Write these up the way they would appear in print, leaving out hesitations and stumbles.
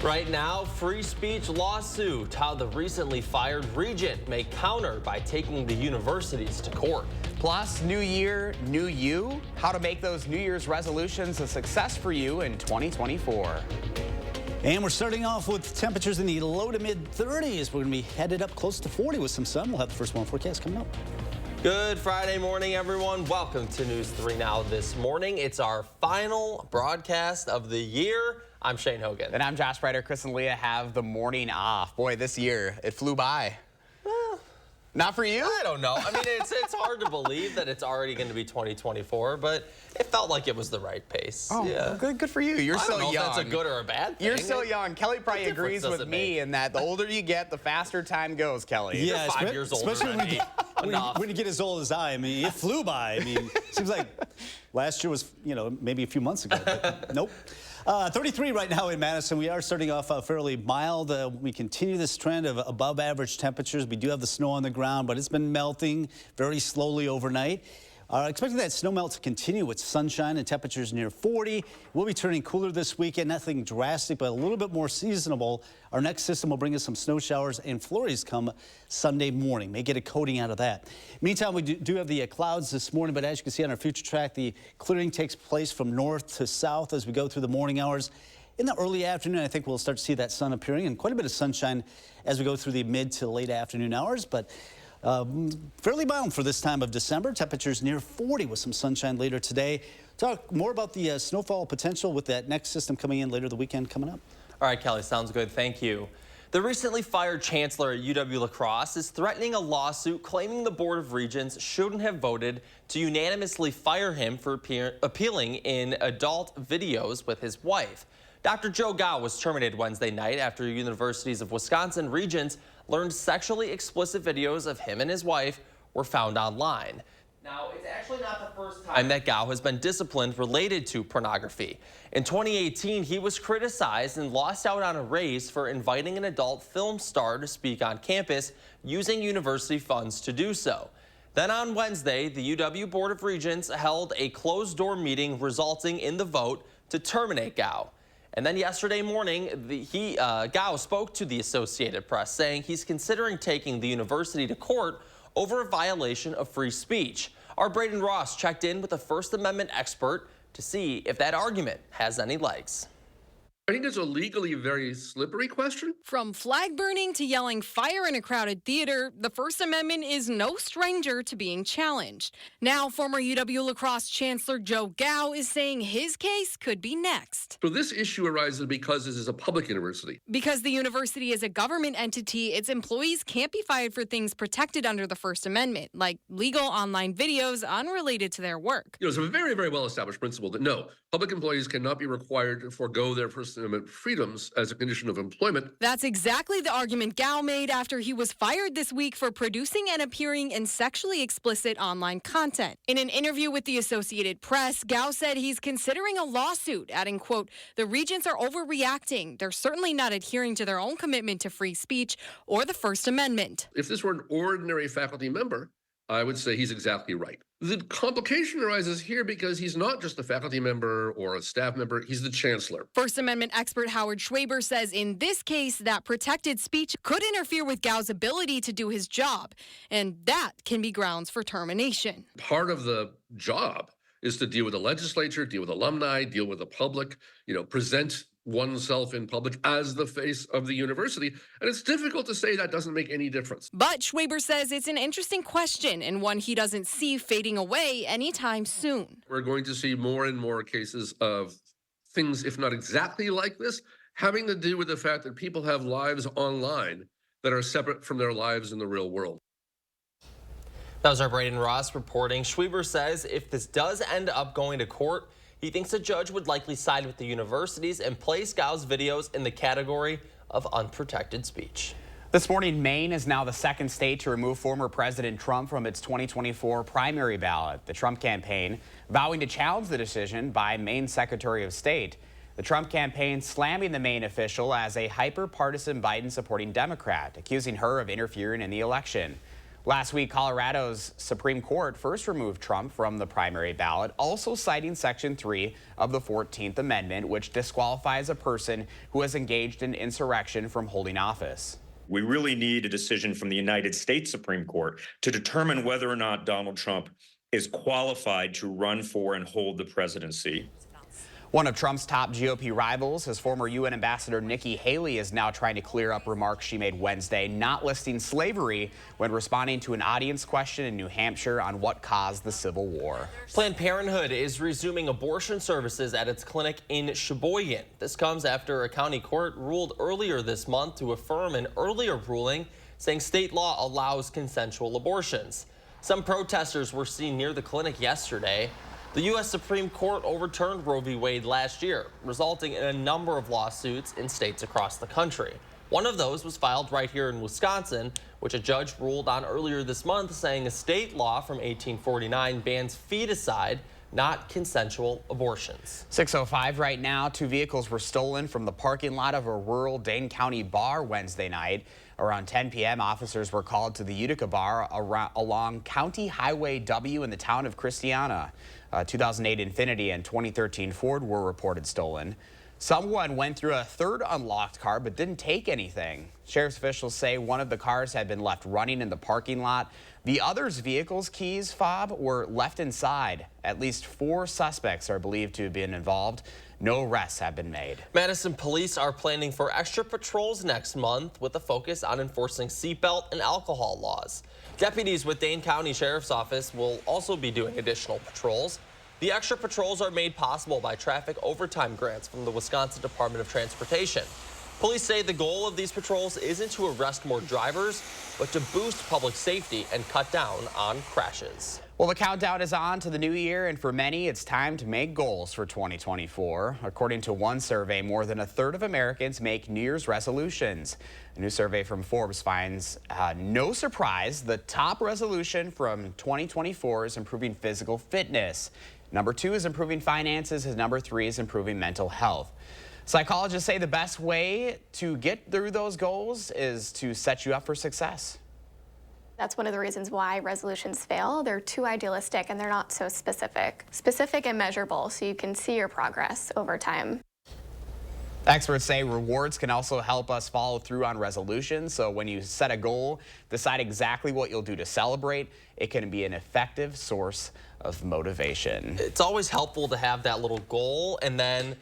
Right now, free speech lawsuit. How the recently fired regent may counter by taking the universities to court. Plus, new year, new you. How to make those New Year's resolutions a success for you in 2024. And we're starting off with temperatures in the low to mid 30s. We're going to be headed up close to 40 with some sun. We'll have the first one forecast coming up. Good Friday morning, everyone. Welcome to News 3 Now this morning. It's our final broadcast of the year. I'm Shane Hogan. And I'm Josh Ryder. Chris and Leah have the morning off. Boy, this year, it flew by. Not for you? I don't know. I mean, it's hard to believe that it's already going to be 2024, but it felt like it was the right pace. Oh, yeah. Good for you. You're so young. I don't know if that's a good or a bad thing. You're so young. Kelly probably agrees with me in that the older you get, the faster time goes, Kelly. Yeah, You're 5 years older especially when you get as old as I mean, it flew by. I mean, it seems like last year was, maybe a few months ago, but nope. 33 right now in Madison. We are starting off fairly mild. We continue this trend of above average temperatures. We do have the snow on the ground, but it's been melting very slowly overnight. Expecting that snow melt to continue with sunshine and temperatures near 40. We'll be turning cooler this weekend. Nothing drastic, but a little bit more seasonable. Our next system will bring us some snow showers and flurries come Sunday morning. May get a coating out of that. Meantime, we do have the clouds this morning, but as you can see on our future track, the clearing takes place from north to south as we go through the morning hours. In the early afternoon, I think we'll start to see that sun appearing and quite a bit of sunshine as we go through the mid to late afternoon hours. But fairly mild for this time of December. Temperatures near 40 with some sunshine later today. Talk more about the snowfall potential with that next system coming in later the weekend coming up. All right, Kelly, sounds good. Thank you. The recently fired chancellor at UW-La Crosse is threatening a lawsuit claiming the Board of Regents shouldn't have voted to unanimously fire him for appealing in adult videos with his wife. Dr. Joe Gao was terminated Wednesday night after Universities of Wisconsin regents learned sexually explicit videos of him and his wife were found online. Now, it's actually not the first time that Gao has been disciplined related to pornography. In 2018, he was criticized and lost out on a raise for inviting an adult film star to speak on campus using university funds to do so. Then on Wednesday, the UW Board of Regents held a closed-door meeting resulting in the vote to terminate Gao. And then yesterday morning, Gao spoke to the Associated Press, saying he's considering taking the university to court over a violation of free speech. Our Braden Ross checked in with a First Amendment expert to see if that argument has any legs. I think it's a legally very slippery question. From flag burning to yelling fire in a crowded theater, the First Amendment is no stranger to being challenged. Now, former UW-La Crosse Chancellor Joe Gao is saying his case could be next. So this issue arises because this is a public university. Because the university is a government entity, its employees can't be fired for things protected under the First Amendment, like legal online videos unrelated to their work. It's a very, very well-established principle that no, public employees cannot be required to forego their First Amendment freedoms as a condition of employment. That's exactly the argument Gao made after he was fired this week for producing and appearing in sexually explicit online content. In an interview with the Associated Press, Gao said he's considering a lawsuit, adding, quote, "The regents are overreacting. They're certainly not adhering to their own commitment to free speech or the First Amendment." If this were an ordinary faculty member, I would say he's exactly right. The complication arises here because he's not just a faculty member or a staff member, he's the chancellor. First Amendment expert Howard Schwaber says in this case that protected speech could interfere with Gao's ability to do his job, and that can be grounds for termination. Part of the job is to deal with the legislature, deal with alumni, deal with the public, present oneself in public as the face of the university. And it's difficult to say that doesn't make any difference. But Schwaber says it's an interesting question and one he doesn't see fading away anytime soon. We're going to see more and more cases of things, if not exactly like this, having to do with the fact that people have lives online that are separate from their lives in the real world. That was our Braden Ross reporting. Schwaber says if this does end up going to court, he thinks a judge would likely side with the universities and place Gao's videos in the category of unprotected speech. This morning, Maine is now the second state to remove former President Trump from its 2024 primary ballot. The Trump campaign vowing to challenge the decision by Maine Secretary of State. The Trump campaign slamming the Maine official as a hyper-partisan Biden-supporting Democrat, accusing her of interfering in the election. Last week, Colorado's Supreme Court first removed Trump from the primary ballot, also citing Section 3 of the 14th Amendment, which disqualifies a person who has engaged in insurrection from holding office. We really need a decision from the United States Supreme Court to determine whether or not Donald Trump is qualified to run for and hold the presidency. One of Trump's top GOP rivals, his former UN Ambassador Nikki Haley, is now trying to clear up remarks she made Wednesday, not listing slavery when responding to an audience question in New Hampshire on what caused the Civil War. Planned Parenthood is resuming abortion services at its clinic in Sheboygan. This comes after a county court ruled earlier this month to affirm an earlier ruling saying state law allows consensual abortions. Some protesters were seen near the clinic yesterday. The U.S. Supreme Court overturned Roe v. Wade last year, resulting in a number of lawsuits in states across the country. One of those was filed right here in Wisconsin, which a judge ruled on earlier this month, saying a state law from 1849 bans feticide, not consensual abortions. 6:05 right now. 2 vehicles were stolen from the parking lot of a rural Dane County bar Wednesday night. Around 10 p.m., officers were called to the Utica bar along County Highway W in the town of Christiana. 2008 Infiniti and 2013 Ford were reported stolen. Someone went through a third unlocked car but didn't take anything. Sheriff's officials say one of the cars had been left running in the parking lot. The other's vehicle's keys fob were left inside. At least 4 suspects are believed to have been involved. No arrests have been made. Madison police are planning for extra patrols next month with a focus on enforcing seatbelt and alcohol laws. Deputies with Dane County Sheriff's Office will also be doing additional patrols. The extra patrols are made possible by traffic overtime grants from the Wisconsin Department of Transportation. Police say the goal of these patrols isn't to arrest more drivers, but to boost public safety and cut down on crashes. Well, the countdown is on to the new year, and for many, it's time to make goals for 2024. According to one survey, more than a third of Americans make New Year's resolutions. A new survey from Forbes finds, no surprise, the top resolution from 2024 is improving physical fitness. Number 2 is improving finances, and number 3 is improving mental health. Psychologists say the best way to get through those goals is to set you up for success. That's one of the reasons why resolutions fail. They're too idealistic and they're not so specific. Specific and measurable so you can see your progress over time. Experts say rewards can also help us follow through on resolutions. So when you set a goal, decide exactly what you'll do to celebrate. It can be an effective source of motivation. It's always helpful to have that little goal, and then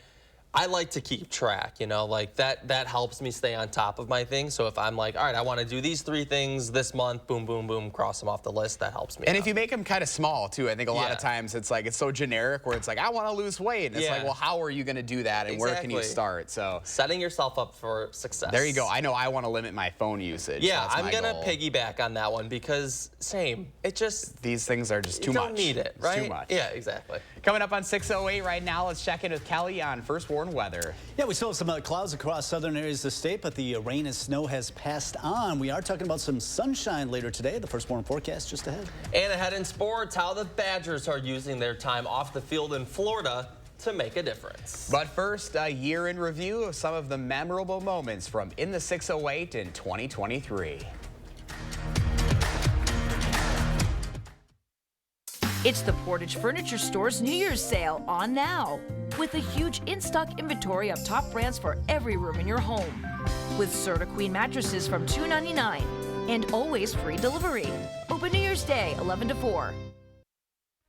I like to keep track, you know, like that helps me stay on top of my things. So if I'm like, all right, I want to do these 3 things this month, boom, boom, boom, cross them off the list, that helps me. And if you make them kind of small too, I think a lot of times it's like, it's so generic where it's like, I want to lose weight. And it's like, well, how are you going to do that and where can you start? So setting yourself up for success. There you go. I know I want to limit my phone usage. Yeah, I'm going to piggyback on that one because same. It just, these things are just too much. You don't need it, right? It's too much. Yeah, exactly. Coming up on 6:08 right now, let's check in with Kelly on First Warn weather. Yeah, we still have some clouds across southern areas of the state, but the rain and snow has passed on. We are talking about some sunshine later today. The First Warn forecast just ahead. And ahead in sports, how the Badgers are using their time off the field in Florida to make a difference. But first, a year in review of some of the memorable moments from In the 608 in 2023. It's the Portage Furniture Store's New Year's sale on now, with a huge in-stock inventory of top brands for every room in your home. With Serta Queen mattresses from $2.99 and always free delivery. Open New Year's Day, 11 to 4.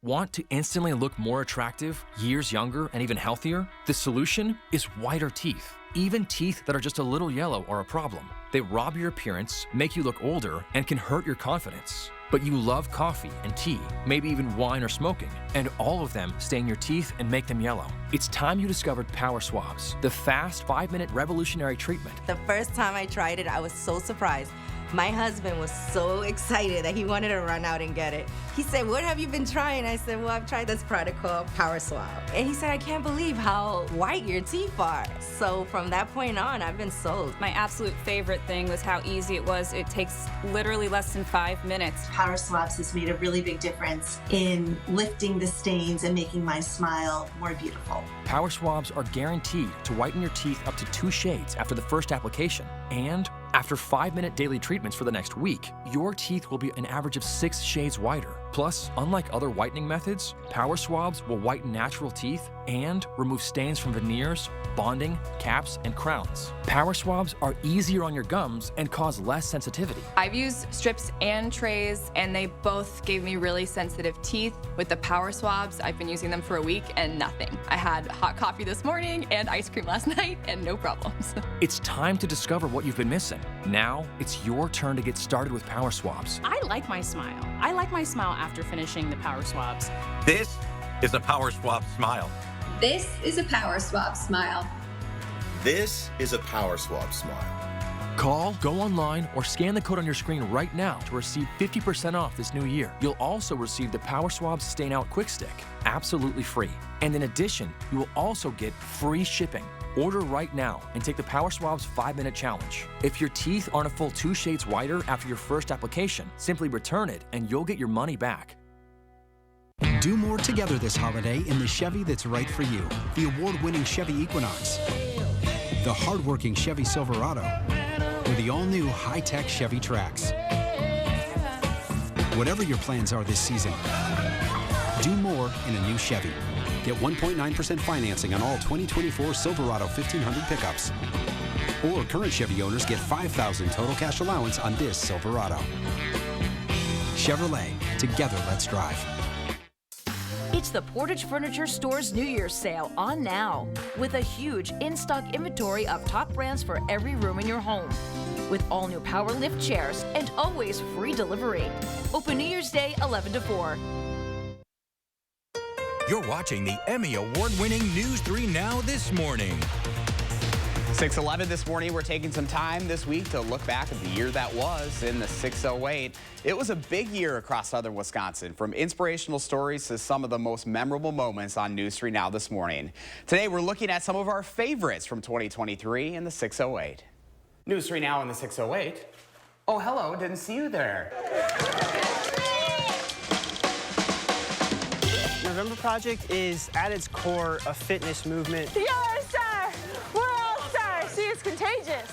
Want to instantly look more attractive, years younger, and even healthier? The solution is whiter teeth. Even teeth that are just a little yellow are a problem. They rob your appearance, make you look older, and can hurt your confidence. But you love coffee and tea, maybe even wine or smoking, and all of them stain your teeth and make them yellow. It's time you discovered Power Swabs, the fast 5-minute revolutionary treatment. The first time I tried it, I was so surprised. My husband was so excited that he wanted to run out and get it. He said, "What have you been trying?" I said, "Well, I've tried this product called Power Swab." And he said, "I can't believe how white your teeth are." So from that point on, I've been sold. My absolute favorite thing was how easy it was. It takes literally less than 5 minutes. Power Swabs has made a really big difference in lifting the stains and making my smile more beautiful. Power Swabs are guaranteed to whiten your teeth up to 2 shades after the first application and After 5-minute daily treatments for the next week, your teeth will be an average of 6 shades whiter. Plus, unlike other whitening methods, Power Swabs will whiten natural teeth and remove stains from veneers, bonding, caps, and crowns. Power Swabs are easier on your gums and cause less sensitivity. I've used strips and trays, and they both gave me really sensitive teeth. With the Power Swabs, I've been using them for a week and nothing. I had hot coffee this morning and ice cream last night and no problems. It's time to discover what you've been missing. Now, it's your turn to get started with Power Swabs. I like my smile. I like my smile after finishing the Power Swabs. This is a Power Swab smile. This is a Power Swab smile. This is a Power Swab smile. Call, go online, or scan the code on your screen right now to receive 50% off this new year. You'll also receive the Power Swabs Stain Out Quick Stick, absolutely free. And in addition, you will also get free shipping. Order right now and take the Power Swabs 5-minute challenge. If your teeth aren't a full 2 shades whiter after your first application, simply return it and you'll get your money back. Do more together this holiday in the Chevy that's right for you. The award-winning Chevy Equinox, the hard-working Chevy Silverado, or the all-new high-tech Chevy Trax. Whatever your plans are this season, do more in a new Chevy. Get 1.9% financing on all 2024 Silverado 1500 pickups. Or current Chevy owners get $5,000 total cash allowance on this Silverado. Chevrolet, together let's drive. It's the Portage Furniture Store's New Year's sale on now, with a huge in-stock inventory of top brands for every room in your home. With all new power lift chairs and always free delivery. Open New Year's Day 11 to 4. You're watching the Emmy Award-winning News 3 Now this morning. 6:11 this morning, we're taking some time this week to look back at the year that was in the 608. It was a big year across southern Wisconsin, from inspirational stories to some of the most memorable moments on News 3 Now this morning. Today, we're looking at some of our favorites from 2023 in the 608. News 3 Now in the 608. Oh, hello, didn't see you there. November Project is, at its core, a fitness movement. You're a star! We're all stars! See, it's contagious!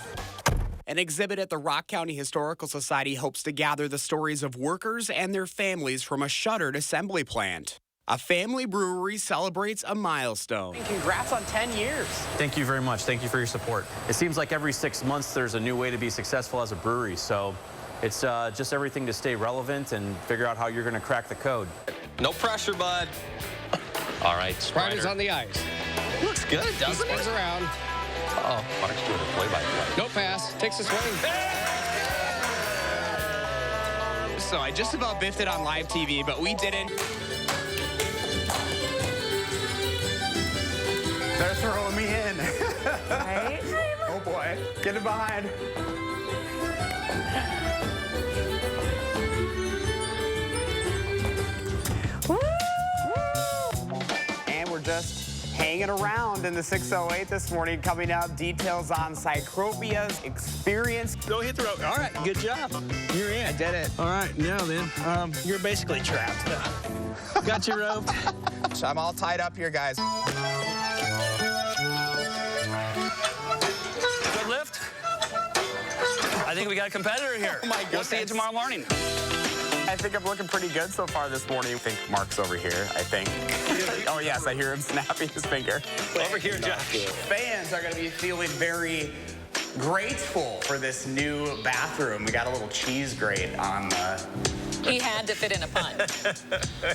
An exhibit at the Rock County Historical Society hopes to gather the stories of workers and their families from a shuttered assembly plant. A family brewery celebrates a milestone. And congrats on 10 years. Thank you very much. Thank you for your support. It seems like every 6 months there's a new way to be successful as a brewery, so it's just everything to stay relevant and figure out how you're going to crack the code. No pressure, bud. All right, Pride is on the ice. Looks good, doesn't it? He swings around. Oh, Mark's doing a play-by-play. No pass. Takes a swing. So I just about biffed it on live TV, but we didn't. They're throwing me in. Right? Oh boy, get it behind. And we're just hanging around in the 608 this morning, coming up details on Cycropia's experience. Go hit the rope. All right, good job. You're in. I did it. All right, now then, you're basically trapped. Got you roped. So I'm all tied up here, guys. Good lift. I think we got a competitor here. Oh my goodness. We'll see you tomorrow morning. I think I'm looking pretty good so far this morning. I think Mark's over here, I think. Oh, yes, I hear him snapping his finger. Over here, Josh. Fans are going to be feeling very grateful for this new bathroom. We got a little cheese grate on the... He had to fit in a pun.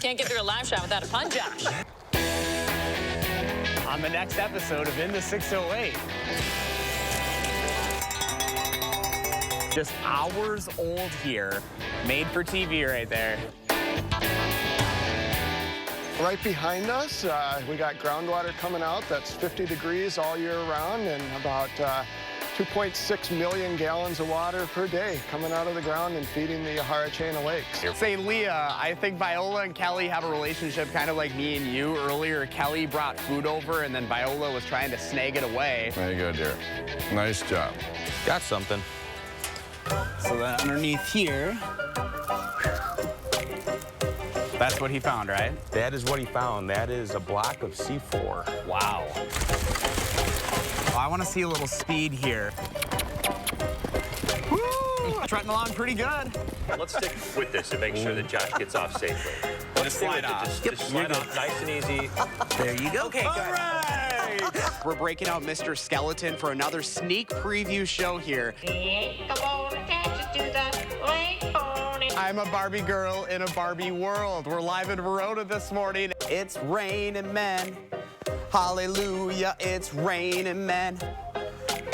Can't get through a live shot without a pun, Josh. On the next episode of In the 608. Just hours old here. Made for TV right there. Right behind us, we got groundwater coming out that's 50 degrees all year round, and about 2.6 million gallons of water per day coming out of the ground and feeding the Yahara chain of lakes. Say, Leah, I think Viola and Kelly have a relationship kind of like me and you. Earlier, Kelly brought food over, and then Viola was trying to snag it away. Very good, dear. Nice job. Got something. So then underneath here, that's what he found, right? That is what he found. That is a block of C4. Wow. Well, I want to see a little speed here. Trotting along pretty good. Let's stick with this and make sure that Josh gets off safely. Let's slide off. Just slide off nice and easy. There you go. Okay, All good. right. We're breaking out Mr. Skeleton for another sneak preview show here. I'm a Barbie girl in a Barbie world. We're live in Verona this morning. It's raining men. Hallelujah, it's raining men.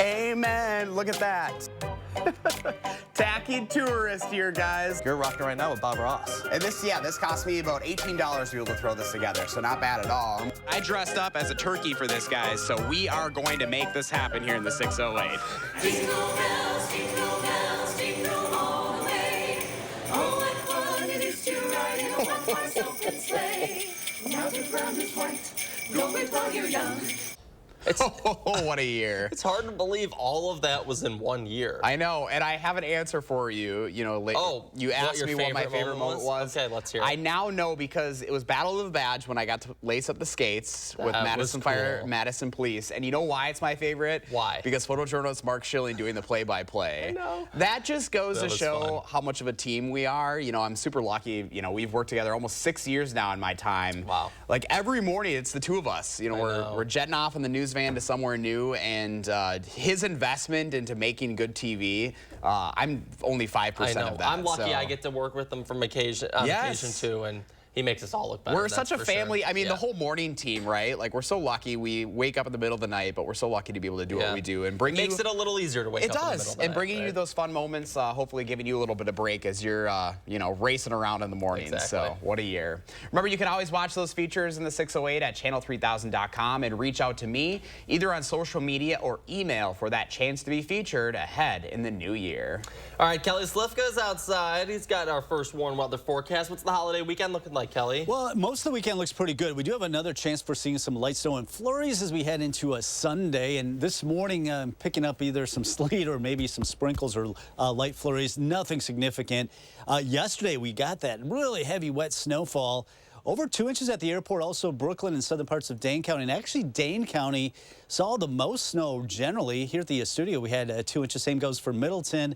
Amen. Look at that. Tacky tourist here, guys. You're rocking right now with Bob Ross. And this cost me about $18 to be able to throw this together, so not bad at all. I dressed up as a turkey for this, guys, so we are going to make this happen here in the 608. Jingle bells, jingle bells, jingle all the way. Oh, what fun it is to ride in a one-horse open sleigh. Now the ground is white, going while you're young. What a year. It's hard to believe all of that was in 1 year. I know, and I have an answer for you. You know, you asked me what my favorite moment was. Okay, let's hear it. I now know because it was Battle of the Badge when I got to lace up the skates with Madison Fire, Madison Police. And you know why it's my favorite? Why? Because photojournalist Mark Schilling doing the play-by-play. I know. That just goes to show how much of a team we are. You know, I'm super lucky. You know, we've worked together almost 6 years now in my time. Wow. Like every morning, it's the two of us. You know, we're jetting off in the news van to somewhere new, and his investment into making good TV, I'm only 5% of that. I'm lucky I get to work with him from occasion too, and he makes us all look better. We're such a family. Sure. I mean, the whole morning team, right? Like, we're so lucky. We wake up in the middle of the night, but we're so lucky to be able to do what we do. And bring makes it a little easier to wake up in the middle of the night. And bringing you those fun moments, hopefully giving you a little bit of break as you're, you know, racing around in the morning. Exactly. So, what a year. Remember, you can always watch those features in the 608 at channel3000.com and reach out to me either on social media or email for that chance to be featured ahead in the new year. All right, Kelly Slifka's outside. He's got our first warm weather forecast. What's the holiday weekend looking like, Kelly? Well, most of the weekend looks pretty good. We do have another chance for seeing some light snow and flurries as we head into a Sunday. And this morning, I'm picking up either some sleet or maybe some sprinkles or light flurries. Nothing significant. Yesterday, we got that really heavy, wet snowfall. Over 2 inches at the airport, also Brooklyn and southern parts of Dane County. And actually, Dane County saw the most snow generally. Here at the studio, we had 2 inches. Same goes for Middleton.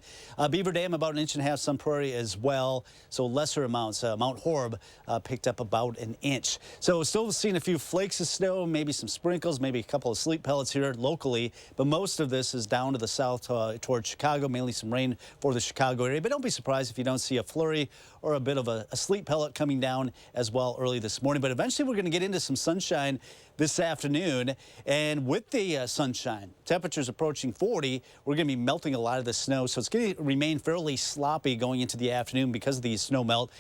Beaver Dam, about 1.5 inches. Sun Prairie as well. So lesser amounts. Mount Horeb picked up about 1 inch. So still seeing a few flakes of snow, maybe some sprinkles, maybe a couple of sleet pellets here locally. But most of this is down to the south towards Chicago. Mainly some rain for the Chicago area. But don't be surprised if you don't see a flurry or a bit of a sleet pellet coming down as well early this morning. But eventually we're going to get into some sunshine this afternoon. And with the sunshine, temperatures approaching 40, we're going to be melting a lot of the snow. So it's going to remain fairly sloppy going into the afternoon because of the snow melt.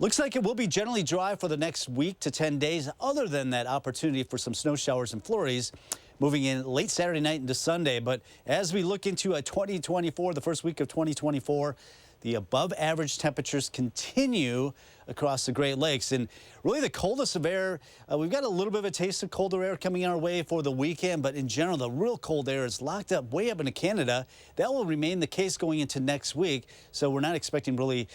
Looks like it will be generally dry for the next week to 10 days, other than that opportunity for some snow showers and flurries moving in late Saturday night into Sunday. But as we look into 2024, the first week of 2024, the above average temperatures continue across the Great Lakes. And really the coldest of air, we've got a little bit of a taste of colder air coming our way for the weekend, but in general, the real cold air is locked up way up into Canada. That will remain the case going into next week. So we're not expecting really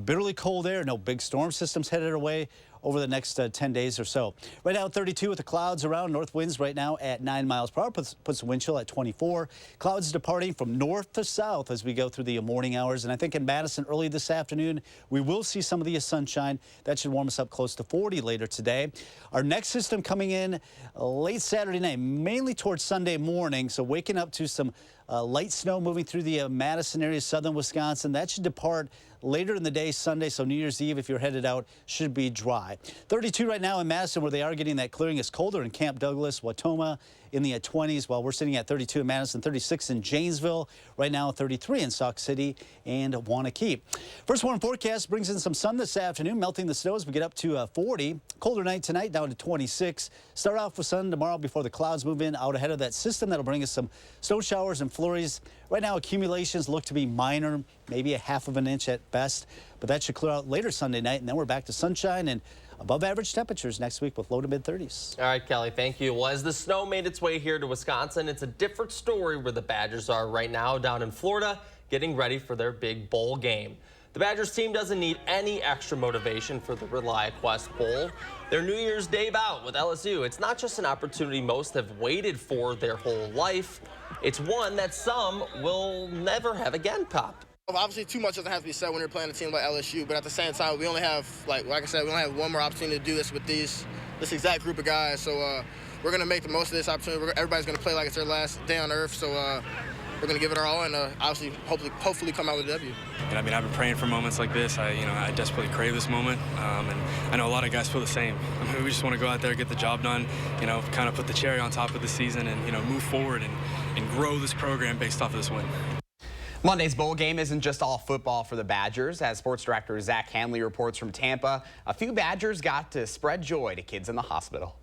bitterly cold air. No big storm systems headed our way over the next 10 days or so. Right now, 32 with the clouds around. North winds right now at 9 miles per hour. Puts the wind chill at 24. Clouds departing from north to south as we go through the morning hours. And I think in Madison early this afternoon, we will see some of the sunshine. That should warm us up close to 40 later today. Our next system coming in late Saturday night, mainly towards Sunday morning. So waking up to some light snow moving through the Madison area, southern Wisconsin. That should depart later in the day Sunday, so New Year's Eve, if you're headed out, should be dry. 32 right now in Madison, where they are getting that clearing. Is colder in Camp Douglas, Watoma in the 20s, while we're sitting at 32 in Madison, 36 in Janesville, right now 33 in Sauk City and Wanakee. First warm forecast brings in some sun this afternoon, melting the snow as we get up to 40. Colder night tonight, down to 26. Start off with sun tomorrow before the clouds move in out ahead of that system. That'll bring us some snow showers and flurries. Right now, accumulations look to be minor, maybe 1/2 inch at best, but that should clear out later Sunday night, and then we're back to sunshine and above average temperatures next week with low to mid 30s. All right, Kelly, thank you. Well, as the snow made its way here to Wisconsin, it's a different story where the Badgers are right now down in Florida getting ready for their big bowl game. The Badgers team doesn't need any extra motivation for the ReliaQuest Bowl. Their New Year's Day out with LSU, it's not just an opportunity most have waited for their whole life. It's one that some will never have again, Pop. Obviously, too much doesn't have to be said when you're playing a team like LSU, but at the same time, we only have, like I said, we only have one more opportunity to do this with this exact group of guys. So we're going to make the most of this opportunity. Everybody's going to play like it's their last day on earth. So we're going to give it our all and obviously, hopefully come out with a W. And I mean, I've been praying for moments like this. I desperately crave this moment, and I know a lot of guys feel the same. I mean, we just want to go out there, get the job done, kind of put the cherry on top of the season, and move forward and grow this program based off of this win. Monday's bowl game isn't just all football for the Badgers. As sports director Zach Hanley reports from Tampa, a few Badgers got to spread joy to kids in the hospital.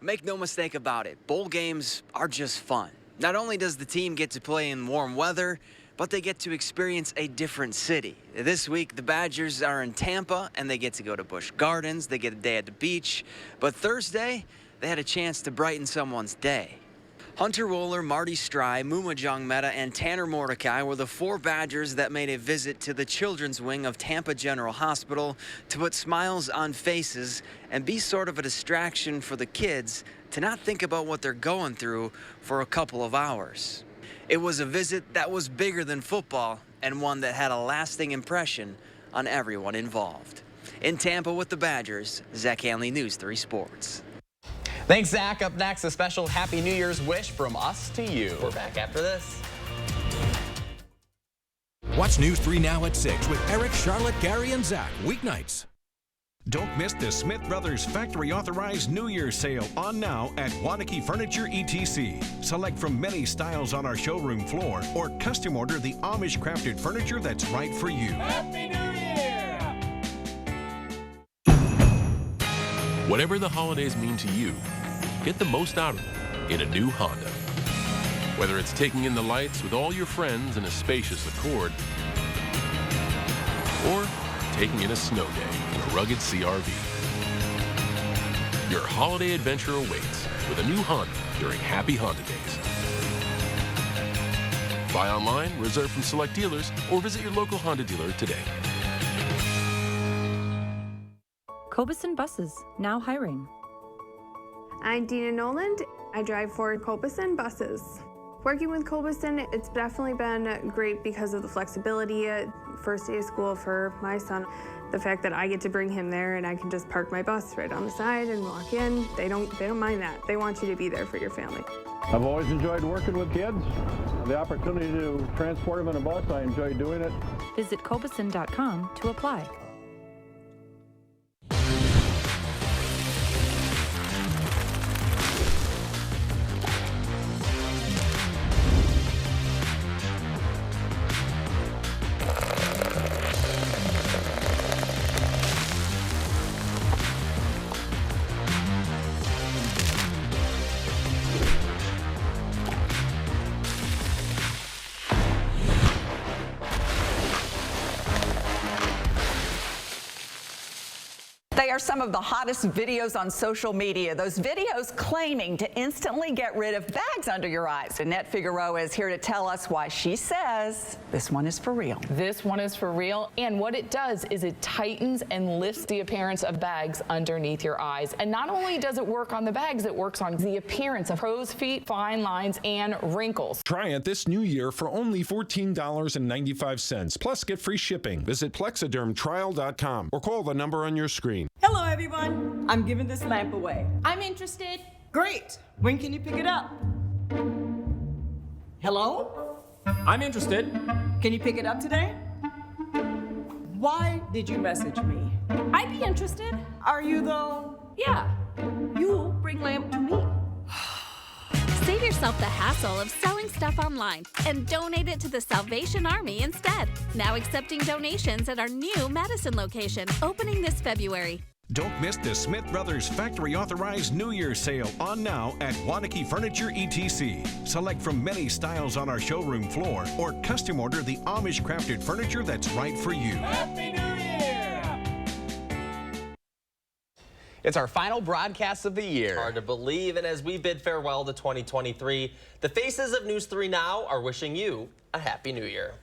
Make no mistake about it, bowl games are just fun. Not only does the team get to play in warm weather, but they get to experience a different city. This week, the Badgers are in Tampa, and they get to go to Busch Gardens. They get a day at the beach. But Thursday, they had a chance to brighten someone's day. Hunter Wohler, Marty Stry, Mumajong Mehta, and Tanner Mordecai were the 4 Badgers that made a visit to the children's wing of Tampa General Hospital to put smiles on faces and be sort of a distraction for the kids to not think about what they're going through for a couple of hours. It was a visit that was bigger than football and one that had a lasting impression on everyone involved. In Tampa with the Badgers, Zach Hanley, News 3 Sports. Thanks, Zach. Up next, a special Happy New Year's wish from us to you. We're back after this. Watch News 3 Now at 6 with Eric, Charlotte, Gary, and Zach weeknights. Don't miss the Smith Brothers Factory Authorized New Year's Sale on now at Wanakee Furniture ETC. Select from many styles on our showroom floor or custom order the Amish crafted furniture that's right for you. Happy New Year! Whatever the holidays mean to you, get the most out of them in a new Honda. Whether it's taking in the lights with all your friends in a spacious Accord, or taking in a snow day in a rugged CRV. Your holiday adventure awaits with a new Honda during Happy Honda Days. Buy online, reserve from select dealers, or visit your local Honda dealer today. Cobeson Buses, now hiring. I'm Dina Noland. I drive for Cobeson Buses. Working with Cobeson, it's definitely been great because of the flexibility. First day of school for my son, the fact that I get to bring him there and I can just park my bus right on the side and walk in. They don't mind that. They want you to be there for your family. I've always enjoyed working with kids. The opportunity to transport them in a bus, I enjoy doing it. Visit Cobeson.com to apply. They are some of the hottest videos on social media. Those videos claiming to instantly get rid of bags under your eyes. Annette Figueroa is here to tell us why she says this one is for real. This one is for real, and what it does is it tightens and lifts the appearance of bags underneath your eyes. And not only does it work on the bags, it works on the appearance of crow's feet, fine lines, and wrinkles. Try it this new year for only $14.95. Plus, get free shipping. Visit plexidermtrial.com or call the number on your screen. Hello, everyone. I'm giving this lamp away. I'm interested. Great. When can you pick it up? Hello? I'm interested. Can you pick it up today? Why did you message me? I'd be interested. Are you, though? Yeah. You bring lamp to me. Save yourself the hassle of selling stuff online and donate it to the Salvation Army instead. Now accepting donations at our new Madison location, opening this February. Don't miss the Smith Brothers Factory Authorized New Year's Sale on now at Wanakee Furniture ETC. Select from many styles on our showroom floor or custom order the Amish crafted furniture that's right for you. Happy New Year! It's our final broadcast of the year. Hard to believe, and as we bid farewell to 2023, the faces of News 3 Now are wishing you a Happy New Year.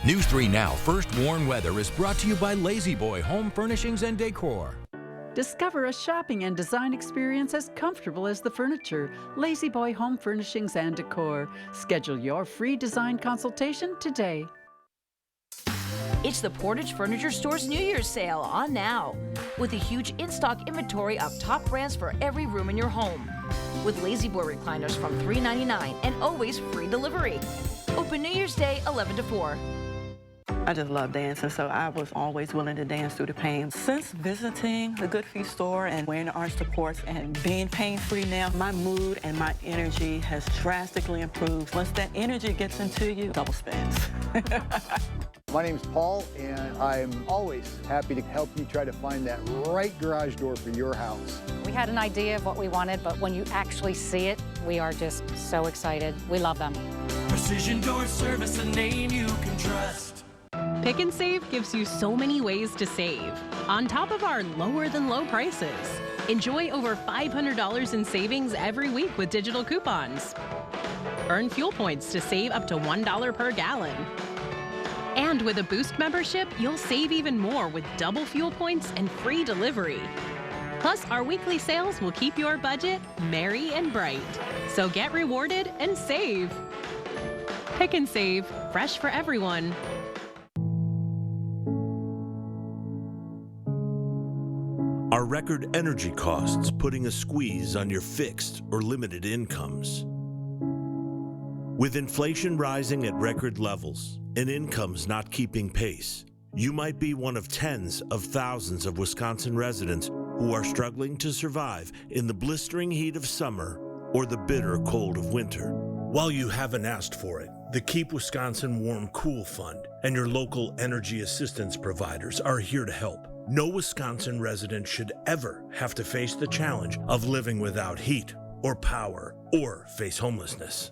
News 3 Now First Warn Weather is brought to you by Lazy Boy Home Furnishings and Decor. Discover a shopping and design experience as comfortable as the furniture. Lazy Boy Home Furnishings and Decor. Schedule your free design consultation today. It's the Portage Furniture Store's New Year's sale on now, with a huge in-stock inventory of top brands for every room in your home. With Lazy Boy recliners from $3.99 and always free delivery. Open New Year's Day 11 to 4. I just love dancing, so I was always willing to dance through the pain. Since visiting the Good Feet store and wearing the arch supports and being pain-free now, my mood and my energy has drastically improved. Once that energy gets into you, double spins. My name's Paul, and I'm always happy to help you try to find that right garage door for your house. We had an idea of what we wanted, but when you actually see it, we are just so excited. We love them. Precision Door Service, a name you can trust. Pick and Save gives you so many ways to save, on top of our lower than low prices. Enjoy over $500 in savings every week with digital coupons. Earn fuel points to save up to $1 per gallon. And with a Boost membership, you'll save even more with double fuel points and free delivery. Plus, our weekly sales will keep your budget merry and bright. So get rewarded and save. Pick and Save, fresh for everyone. Are record energy costs putting a squeeze on your fixed or limited incomes? With inflation rising at record levels and incomes not keeping pace, you might be one of tens of thousands of Wisconsin residents who are struggling to survive in the blistering heat of summer or the bitter cold of winter. While you haven't asked for it, the Keep Wisconsin Warm Cool Fund and your local energy assistance providers are here to help. No Wisconsin resident should ever have to face the challenge of living without heat or power or face homelessness.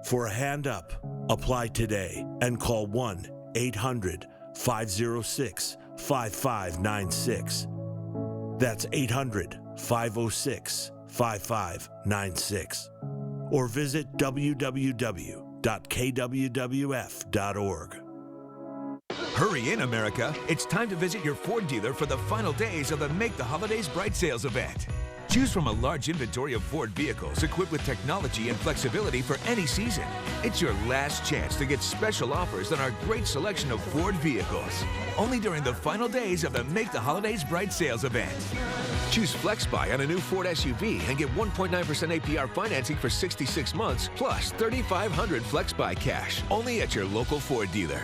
For a hand up, apply today and call 1-800-506-5596. That's 800-506-5596. Or visit www.kwwf.org. Hurry in, America. It's time to visit your Ford dealer for the final days of the Make the Holidays Bright sales event. Choose from a large inventory of Ford vehicles equipped with technology and flexibility for any season. It's your last chance to get special offers on our great selection of Ford vehicles. Only during the final days of the Make the Holidays Bright sales event. Choose FlexBuy on a new Ford SUV and get 1.9% APR financing for 66 months, plus $3,500 FlexBuy cash. Only at your local Ford dealer.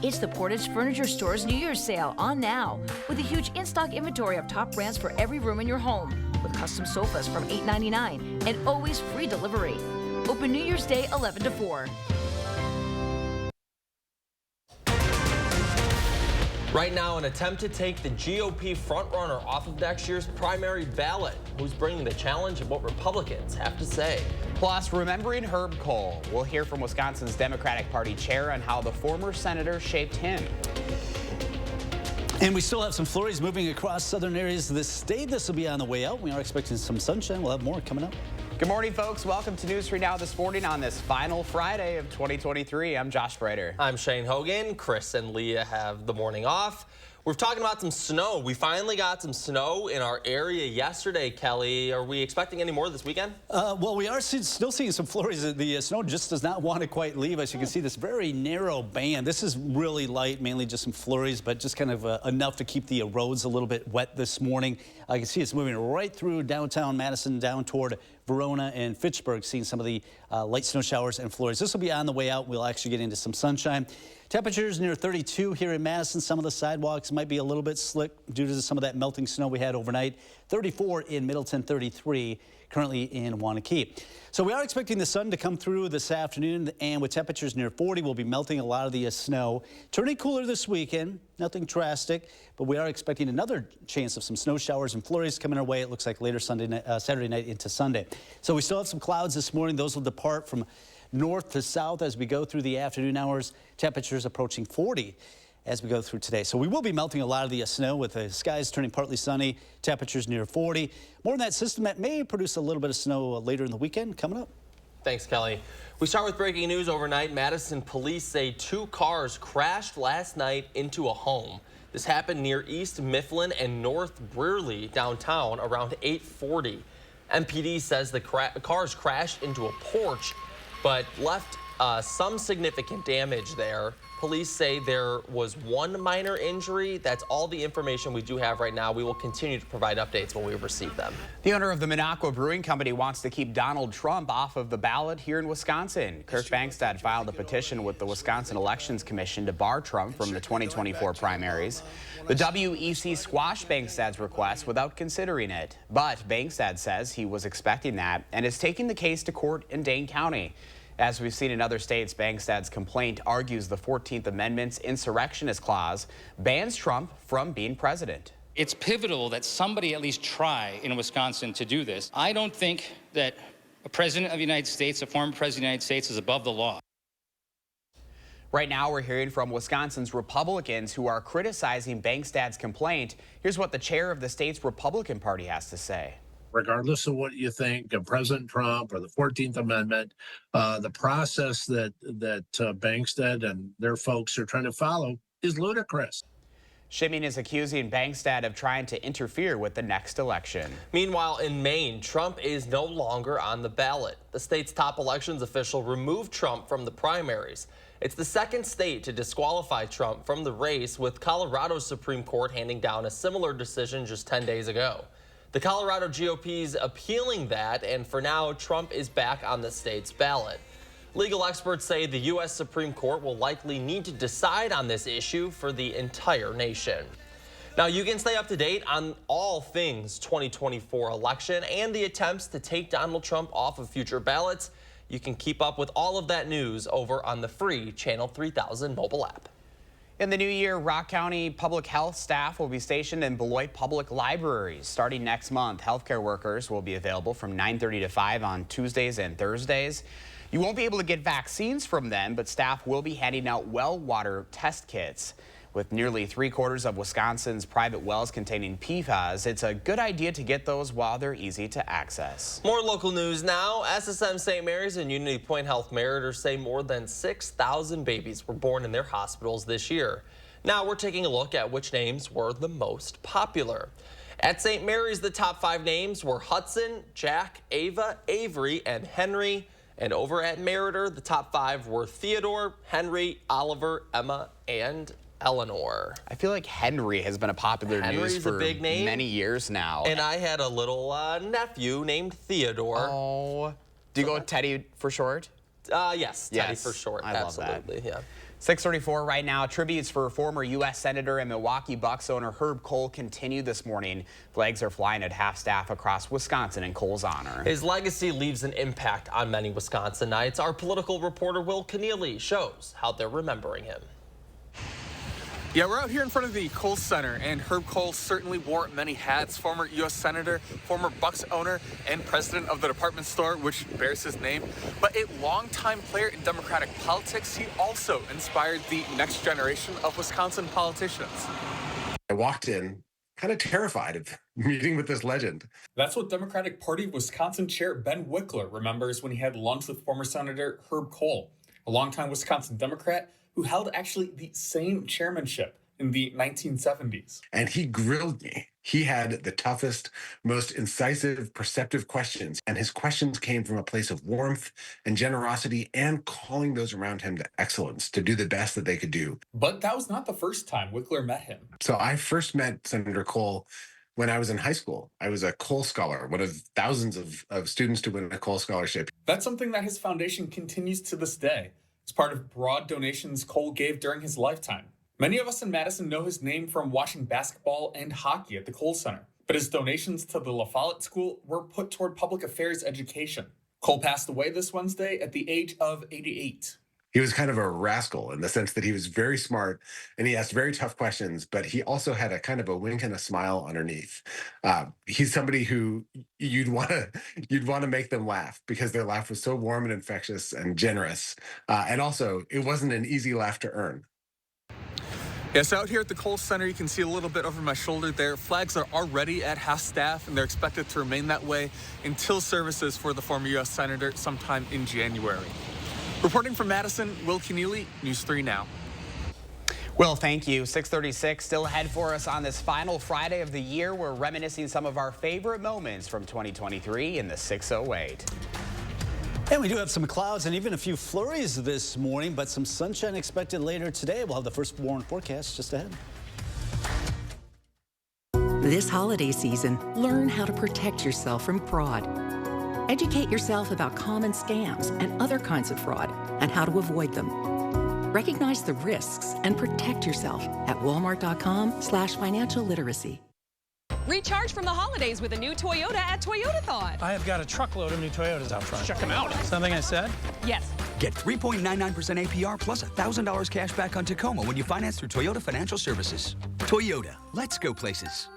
It's the Portage Furniture Store's New Year's sale on now, with a huge in-stock inventory of top brands for every room in your home, with custom sofas from $8.99 and always free delivery. Open New Year's Day 11 to 4. Right now, an attempt to take the GOP frontrunner off of next year's primary ballot. Who's bringing the challenge and what Republicans have to say. Plus, remembering Herb Kohl. We'll hear from Wisconsin's Democratic Party chair on how the former senator shaped him. And we still have some flurries moving across southern areas of the state. This will be on the way out. We are expecting some sunshine. We'll have more coming up. Good morning, folks. Welcome to News 3 Now this morning on this final Friday of 2023. I'm Josh Breiter. I'm Shane Hogan. Chris and Leah have the morning off. We're talking about some snow. We finally got some snow in our area yesterday, Kelly. Are we expecting any more this weekend? Well, we are still seeing some flurries. The snow just does not want to quite leave us. You can see this very narrow band. This is really light, mainly just some flurries, but just kind of enough to keep the roads a little bit wet this morning. I can see it's moving right through downtown Madison, down toward Verona and Fitchburg, seeing some of the light snow showers and flurries. This will be on the way out. We'll actually get into some sunshine. Temperatures near 32 here in Madison. Some of the sidewalks might be a little bit slick due to some of that melting snow we had overnight. 34 in Middleton, 33 currently in Wanakee. So we are expecting the sun to come through this afternoon, and with temperatures near 40, we'll be melting a lot of the snow. Turning cooler this weekend, nothing drastic, but we are expecting another chance of some snow showers and flurries coming our way. It looks like later Saturday night into Sunday. So we still have some clouds this morning. Those will depart from north to south as we go through the afternoon hours. Temperatures approaching 40 as we go through today. So we will be melting a lot of the snow with the skies turning partly sunny, temperatures near 40. More on that system that may produce a little bit of snow later in the weekend coming up. Thanks, Kelly. We start with breaking news overnight. Madison police say 2 cars crashed last night into a home. This happened near East Mifflin and North Brearley downtown around 8:40. MPD says the cars crashed into a porch but left some significant damage there. Police say there was 1 minor injury. That's all the information we do have right now. We will continue to provide updates when we receive them. The owner of the Minocqua Brewing Company wants to keep Donald Trump off of the ballot here in Wisconsin. Kirk Bangstad filed a petition with the Wisconsin Elections Commission to bar Trump from the 2024 primaries. The WEC squashed Bangstad's request without considering it. But Bangstad says he was expecting that and is taking the case to court in Dane County. As we've seen in other states, Bangstad's complaint argues the 14th Amendment's insurrectionist clause bans Trump from being president. It's pivotal that somebody at least try in Wisconsin to do this. I don't think that a president of the United States, a former president of the United States, is above the law. Right now, we're hearing from Wisconsin's Republicans who are criticizing Bangstad's complaint. Here's what the chair of the state's Republican Party has to say. Regardless of what you think of President Trump or the 14th Amendment, the process that Bangstad and their folks are trying to follow is ludicrous. Shimeen is accusing Bangstad of trying to interfere with the next election. Meanwhile, in Maine, Trump is no longer on the ballot. The state's top elections official removed Trump from the primaries. It's the second state to disqualify Trump from the race, with Colorado's Supreme Court handing down a similar decision just 10 days ago. The Colorado GOP's appealing that, and for now, Trump is back on the state's ballot. Legal experts say the U.S. Supreme Court will likely need to decide on this issue for the entire nation. Now, you can stay up to date on all things 2024 election and the attempts to take Donald Trump off of future ballots. You can keep up with all of that news over on the free Channel 3000 mobile app. In the new year, Rock County public health staff will be stationed in Beloit public libraries. Starting next month, healthcare workers will be available from 9:30 to 5 on Tuesdays and Thursdays. You won't be able to get vaccines from them, but staff will be handing out well water test kits. With nearly 3/4 of Wisconsin's private wells containing PFAS, it's a good idea to get those while they're easy to access. More local news now. SSM St. Mary's and Unity Point Health Meriters say more than 6,000 babies were born in their hospitals this year. Now we're taking a look at which names were the most popular. At St. Mary's, the top 5 names were Hudson, Jack, Ava, Avery, and Henry. And over at Meritor, the top 5 were Theodore, Henry, Oliver, Emma, and Eleanor. I feel like Henry has been a popular news for a big name. Many years now. And I had a little nephew named Theodore. Oh. Do you go with Teddy for short? Yes, Teddy for short. I Absolutely, love that. Yeah. 6:34 right now. Tributes for former U.S. Senator and Milwaukee Bucks owner Herb Kohl continue this morning. Flags are flying at half-staff across Wisconsin in Kohl's honor. His legacy leaves an impact on many Wisconsinites. Our political reporter Will Keneally shows how they're remembering him. Yeah, we're out here in front of the Kohl Center, and Herb Kohl certainly wore many hats. Former U.S. Senator, former Bucks owner, and president of the department store, which bears his name. But a longtime player in Democratic politics, he also inspired the next generation of Wisconsin politicians. I walked in kind of terrified of meeting with this legend. That's what Democratic Party of Wisconsin Chair Ben Wickler remembers when he had lunch with former Senator Herb Kohl, a longtime Wisconsin Democrat who held actually the same chairmanship in the 1970s. And he grilled me. He had the toughest, most incisive, perceptive questions. And his questions came from a place of warmth and generosity and calling those around him to excellence, to do the best that they could do. But that was not the first time Wickler met him. So I first met Senator Kohl when I was in high school. I was a Kohl Scholar, one of thousands of students to win a Kohl Scholarship. That's something that his foundation continues to this day. as part of broad donations Cole gave during his lifetime. Many of us in Madison know his name from watching basketball and hockey at the Cole Center, but his donations to the La Follette School were put toward public affairs education. Cole passed away this Wednesday at the age of 88. He was kind of a rascal in the sense that he was very smart and he asked very tough questions, but he also had a kind of a wink and a smile underneath. He's somebody who you'd want to make them laugh because their laugh was so warm and infectious and generous. And also, it wasn't an easy laugh to earn. Yes, out here at the Cole Center, you can see a little bit over my shoulder there. Flags are already at half-staff, and they're expected to remain that way until services for the former U.S. Senator sometime in January. Reporting from Madison, Will Keneally, News 3 Now. Will, thank you. 6:36 still ahead for us on this final Friday of the year. We're reminiscing some of our favorite moments from 2023 in the 608. And we do have some clouds and even a few flurries this morning, but some sunshine expected later today. We'll have the first warm forecast just ahead. This holiday season, learn how to protect yourself from fraud. Educate yourself about common scams and other kinds of fraud and how to avoid them. Recognize the risks and protect yourself at walmart.com/financial literacy. Recharge from the holidays with a new Toyota at Toyotathon. I have got a truckload of new Toyotas out front. Check them out. Something I said? Yes. Get 3.99% APR plus $1,000 cash back on Tacoma when you finance through Toyota Financial Services. Toyota, let's go places.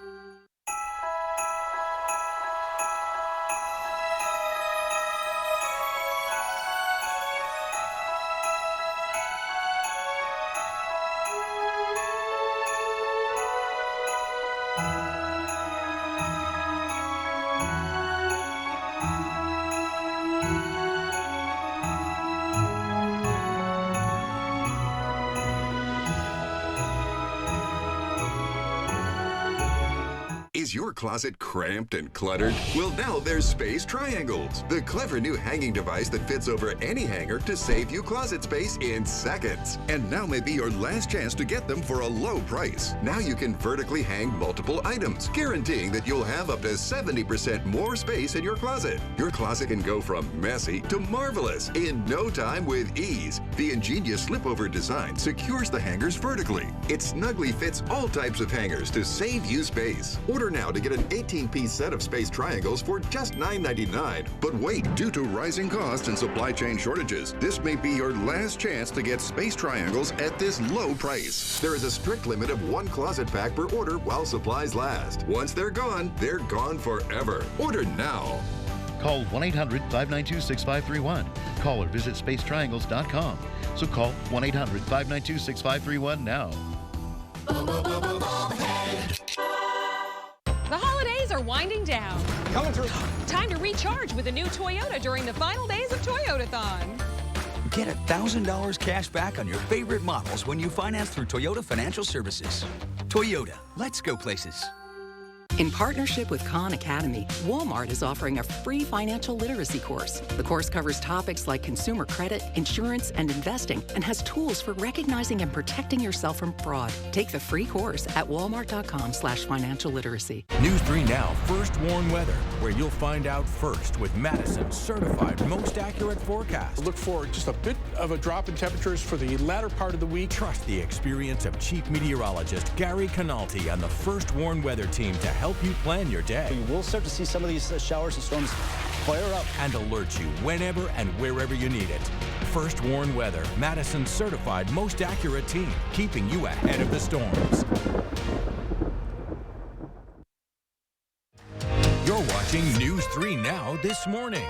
Is your closet cramped and cluttered? Well, now there's Space Triangles, the clever new hanging device that fits over any hanger to save you closet space in seconds. And now may be your last chance to get them for a low price. Now you can vertically hang multiple items, guaranteeing that you'll have up to 70% more space in your closet. Your closet can go from messy to marvelous in no time with ease. The ingenious slip-over design secures the hangers vertically. It snugly fits all types of hangers to save you space. Order now to get an 18-piece set of Space Triangles for just $9.99. But wait, due to rising costs and supply chain shortages, this may be your last chance to get Space Triangles at this low price. There is a strict limit of 1 closet pack per order while supplies last. Once they're gone forever. Order now. Call 1-800-592-6531. Call or visit spacetriangles.com. So call 1-800-592-6531 now. The holidays are winding down. Coming through. Time to recharge with a new Toyota during the final days of Toyotathon. Get $1,000 cash back on your favorite models when you finance through Toyota Financial Services. Toyota, let's go places. In partnership with Khan Academy, Walmart is offering a free financial literacy course. The course covers topics like consumer credit, insurance, and investing, and has tools for recognizing and protecting yourself from fraud. Take the free course at walmart.com/financial literacy. News 3 Now First Warn Weather, where you'll find out first with Madison's certified most accurate forecast. Look for just a bit of a drop in temperatures for the latter part of the week. Trust the experience of Chief Meteorologist Gary Canalti on the First Warn Weather team to help you plan your day. We will start to see some of these showers and storms flare up and alert you whenever and wherever you need it. First Warn Weather, Madison's certified most accurate team, keeping you ahead of the storms. You're watching News 3 Now this morning.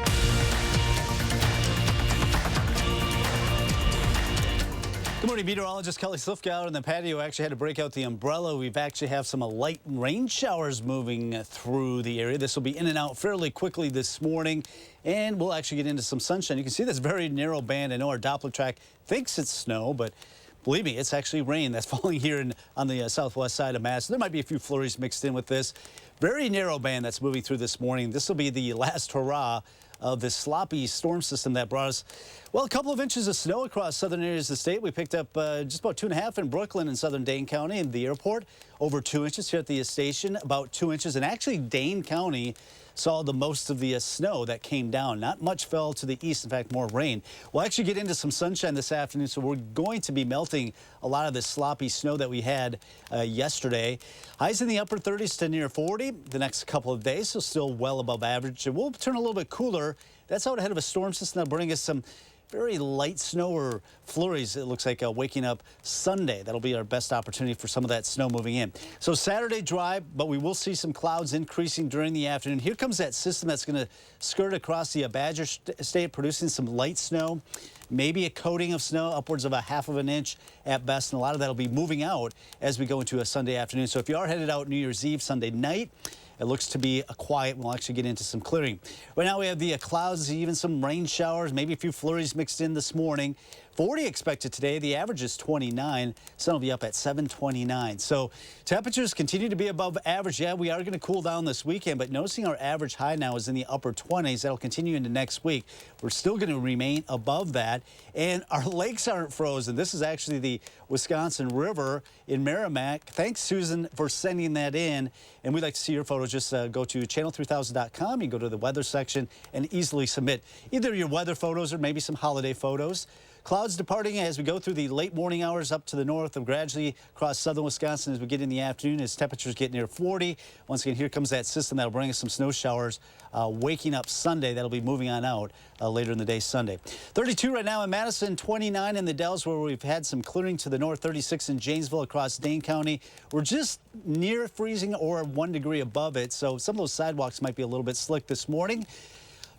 Good morning, meteorologist Kelly Slifka out in the patio. Actually had to break out the umbrella. We've actually have some light rain showers moving through the area. This will be in and out fairly quickly this morning, and we'll actually get into some sunshine. You can see this very narrow band. I know our Doppler track thinks it's snow, but believe me, it's actually rain that's falling here on the southwest side of Madison. There might be a few flurries mixed in with this. Very narrow band that's moving through this morning. This will be the last hurrah of this sloppy storm system that brought us, well, a couple of inches of snow across southern areas of the state. We picked up just about 2.5 in Brooklyn and southern Dane County and the airport. Over 2 inches here at the station, about 2 inches. And actually Dane County saw the most of the snow that came down. Not much fell to the east. In fact, more rain. We'll actually get into some sunshine this afternoon, so we're going to be melting a lot of the sloppy snow that we had yesterday. Highs in the upper 30s to near 40 the next couple of days, so still well above average. It will turn a little bit cooler. That's out ahead of a storm system that'll bring us some very light snow or flurries. It looks like waking up Sunday. That'll be our best opportunity for some of that snow moving in. So Saturday dry, but we will see some clouds increasing during the afternoon. Here comes that system that's going to skirt across the Badger State, producing some light snow. Maybe a coating of snow, upwards of a half of an inch at best, and a lot of that will be moving out as we go into a Sunday afternoon. So if you are headed out New Year's Eve, Sunday night, it looks to be a quiet. We'll actually get into some clearing. Right now we have the clouds, even some rain showers, maybe a few flurries mixed in this morning. 40 expected today. The average is 29. Sun will be up at 7:29. So temperatures continue to be above average. Yeah, we are going to cool down this weekend, but noticing our average high now is in the upper 20s. That'll continue into next week. We're still going to remain above that. And our lakes aren't frozen. This is actually the Wisconsin River in Merrimack. Thanks, Susan, for sending that in. And we'd like to see your photos. Just go to channel3000.com. You can go to the weather section and easily submit either your weather photos or maybe some holiday photos. Clouds departing as we go through the late morning hours up to the north and gradually across southern Wisconsin as we get in the afternoon as temperatures get near 40. Once again, here comes that system that'll bring us some snow showers waking up Sunday. That'll be moving on out later in the day Sunday. 32 right now in Madison, 29 in the Dells where we've had some clearing to the north, 36 in Janesville across Dane County. We're just near freezing or 1 degree above it, so some of those sidewalks might be a little bit slick this morning.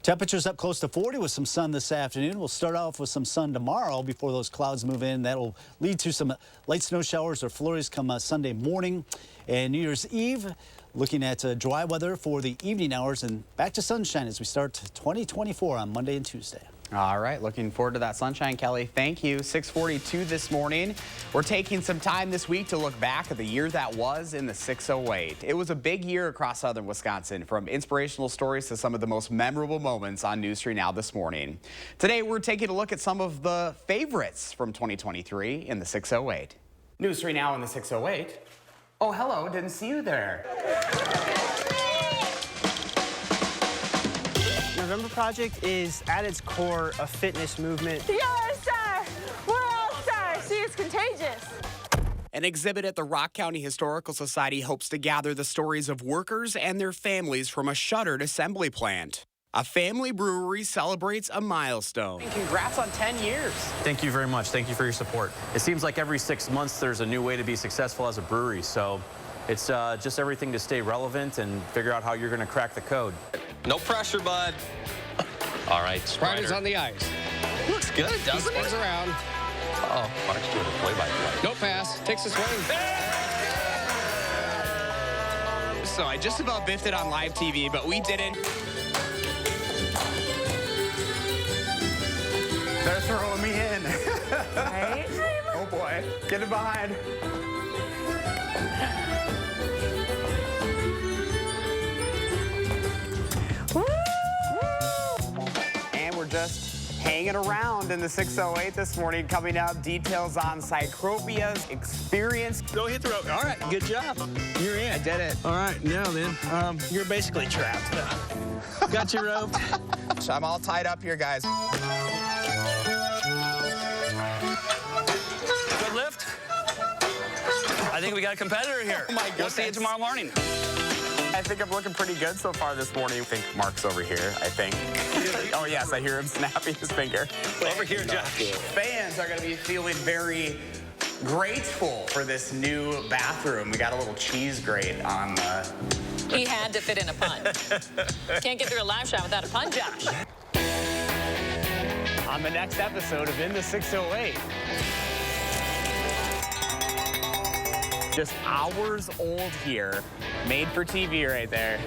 Temperatures up close to 40 with some sun this afternoon. We'll start off with some sun tomorrow before those clouds move in. That'll lead to some light snow showers or flurries come Sunday morning. And New Year's Eve, looking at dry weather for the evening hours and back to sunshine as we start 2024 on Monday and Tuesday. All right, looking forward to that sunshine, Kelly. Thank you. 6:42 this morning. We're taking some time this week to look back at the year that was in the 608. It was a big year across southern Wisconsin, from inspirational stories to some of the most memorable moments on News 3 Now this morning. Today, we're taking a look at some of the favorites from 2023 in the 608. News 3 Now in the 608. Oh, hello, didn't see you there. November Project is, at its core, a fitness movement. You're a star! We're all stars! See, it's contagious! An exhibit at the Rock County Historical Society hopes to gather the stories of workers and their families from a shuttered assembly plant. A family brewery celebrates a milestone. And congrats on 10 years. Thank you very much. Thank you for your support. It seems like every 6 months there's a new way to be successful as a brewery, so it's just everything to stay relevant and figure out how you're going to crack the code. No pressure, bud. All right, Ryder's on the ice. Looks good, doesn't he? Swings around. Oh, Mark's doing a play-by-play. No pass. Takes a swing. So I just about biffed it on live TV, but we didn't. They're throwing me in. Right? Oh, boy. Get it behind. And we're just hanging around in the 608 this morning. Coming up, details on Cycropia's experience. Go hit the rope. All right, good job. You're in. I did it. All right, now then, you're basically trapped. Got your rope. So I'm all tied up here, guys. Good lift. I think we got a competitor here. Oh, my goodness. We'll see you tomorrow morning. I think I'm looking pretty good so far this morning. I think Mark's over here, I think. Oh, yes, I hear him snapping his finger. Over here, Josh. Fans are going to be feeling very grateful for this new bathroom. We got a little cheese grate on the... He had to fit in a pun. Can't get through a live shot without a pun, Josh. On the next episode of In the 608. Just hours old here. Made for TV right there.